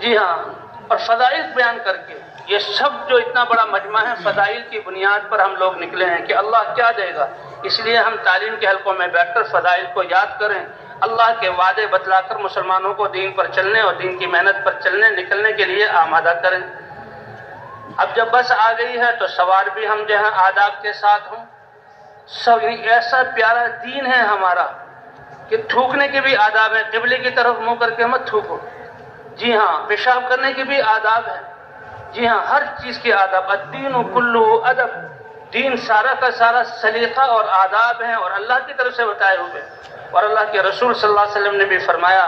جی ہاں، اور فضائل بیان کر کے یہ سب جو اتنا بڑا مجمع ہے فضائل کی بنیاد پر ہم لوگ نکلے ہیں کہ اللہ کیا دے گا، اس لیے ہم تعلیم کے حلقوں میں بیٹھ کر فضائل کو یاد کریں، اللہ کے وعدے بتلا کر مسلمانوں کو دین پر چلنے اور دین کی محنت پر چلنے نکلنے کے لیے آمادہ کریں۔ اب جب بس آ گئی ہے تو سوار بھی ہم جو ہیں آداب کے ساتھ ہوں۔ سب ایسا پیارا دین ہے ہمارا کہ تھوکنے کے بھی آداب ہیں، قبلے کی طرف منہ کر کے مت تھوکو۔ جی ہاں، پیشاب کرنے کے بھی آداب ہیں۔ جی ہاں، ہر چیز کے آداب، الدین کلہ ادب، دین سارا کا سارا سلیقہ اور آداب ہیں اور اللہ کی طرف سے بتائے ہوئے۔ اور اللہ کے رسول صلی اللہ علیہ وسلم نے بھی فرمایا،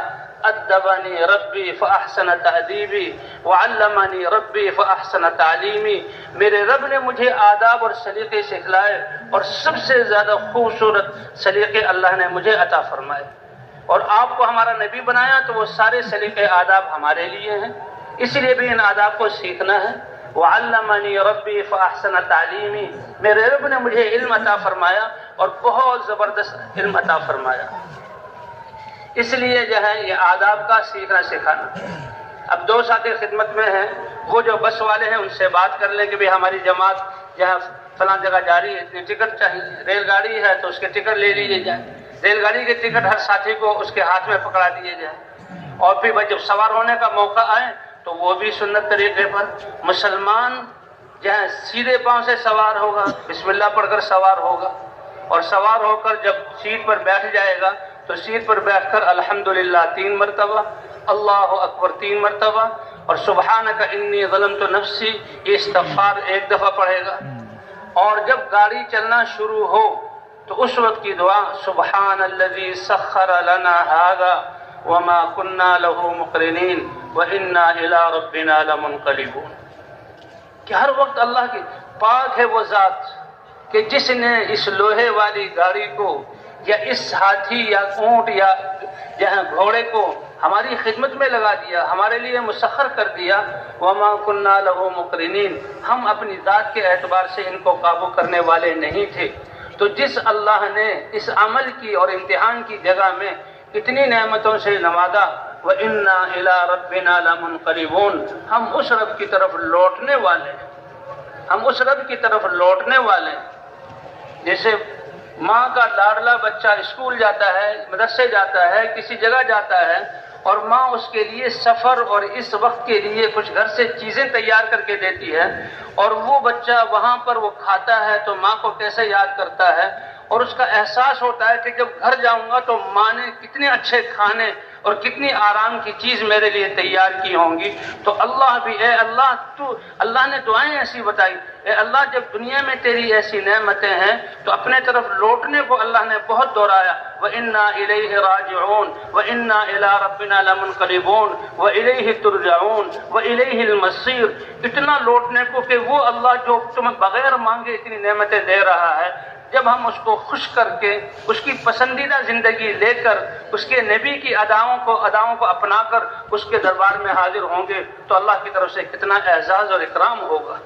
ادبنی ربی فاحسن تأدیبی وعلمنی ربی فاحسن تعلیمی، میرے رب نے مجھے آداب اور سلیقے سکھلائے اور سب سے زیادہ خوبصورت سلیقے اللہ نے مجھے عطا فرمائے۔ اور آپ کو ہمارا نبی بنایا تو وہ سارے سلیقے آداب ہمارے لیے ہیں، اس لیے بھی ان آداب کو سیکھنا ہے۔ وعلمنی ربی فاحسن تعلیمی، میرے رب نے مجھے علم عطا فرمایا اور بہت زبردست علم عطا فرمایا۔ اس لیے جو ہے یہ آداب کا سیکھنا سکھانا۔ اب دو ساتھی خدمت میں ہیں، وہ جو بس والے ہیں ان سے بات کر لیں کہ بھی ہماری جماعت جہاں فلاں جگہ جا رہی ہے، اتنی ٹکٹ چاہیے، ریل گاڑی ہے تو اس کے ٹکٹ لے لیجیے جائیں، ریل گاڑی کے ٹکٹ ہر ساتھی کو اس کے ہاتھ میں پکڑا دیے جائیں، اور پھر جب سوار ہونے کا موقع آئے تو وہ بھی سنت طریقے پر مسلمان جہاں سیدھے پاؤں سے سوار ہوگا، بسم اللہ پڑھ کر سوار ہوگا، اور سوار ہو کر جب سیٹ پر بیٹھ جائے گا تو سیٹ پر بیٹھ کر الحمدللہ 3 مرتبہ، اللہ اکبر 3 مرتبہ، اور سبحانک انی ظلمت نفسی یہ استغفار 1 دفعہ پڑھے گا۔ اور جب گاڑی چلنا شروع ہو تو اس وقت کی دعا، سبحان الذی سخر لنا ھذا وما كنا له مقرنین وإنا إلى ربنا لمنقلبون، کہ ہر وقت اللہ کی پاک ہے وہ ذات کہ جس نے اس لوہے والی گاڑی کو یا اس ہاتھی یا اونٹ یا گھوڑے کو ہماری خدمت میں لگا دیا، ہمارے لیے مسخر کر دیا۔ وما كنا له مقرنین، ہم اپنی ذات کے اعتبار سے ان کو قابو کرنے والے نہیں تھے۔ تو جس اللہ نے اس عمل کی اور امتحان کی جگہ میں اتنی نعمتوں سے نوازا، وَإِنَّا إِلَىٰ رَبِّنَا لَمُنْقَلِبُونَ، ہم اس رب کی طرف لوٹنے والے ہیں، ہم اس رب کی طرف لوٹنے والے ہیں۔ جیسے ماں کا لاڈلا بچہ اسکول جاتا ہے، مدرسے جاتا ہے، کسی جگہ جاتا ہے، اور ماں اس کے لیے سفر اور اس وقت کے لیے کچھ گھر سے چیزیں تیار کر کے دیتی ہے، اور وہ بچہ وہاں پر وہ کھاتا ہے تو ماں کو کیسے یاد کرتا ہے، اور اس کا احساس ہوتا ہے کہ جب گھر جاؤں گا تو ماں نے کتنے اچھے کھانے اور کتنی آرام کی چیز میرے لیے تیار کی ہوں گی۔ تو اللہ بھی، اے اللہ اللہ نے دعائیں ایسی بتائی، اے اللہ جب دنیا میں تیری ایسی نعمتیں ہیں تو اپنے طرف لوٹنے کو اللہ نے بہت دہرایا، وَإِنَّا إِلَيْهِ راجعون وَإِنَّا إِلَىٰ رَبِّنَا لَمُنْقَلِبُونَ وَإِلَيْهِ تُرْجَعُونَ وَإِلَيْهِ الْمَصِيرُ، اتنا لوٹنے کو کہ وہ اللہ جو تمہیں بغیر مانگے اتنی نعمتیں دے رہا ہے، جب ہم اس کو خوش کر کے اس کی پسندیدہ زندگی لے کر اس کے نبی کی اداؤں کو اپنا کر اس کے دربار میں حاضر ہوں گے تو اللہ کی طرف سے کتنا اعزاز اور اکرام ہوگا۔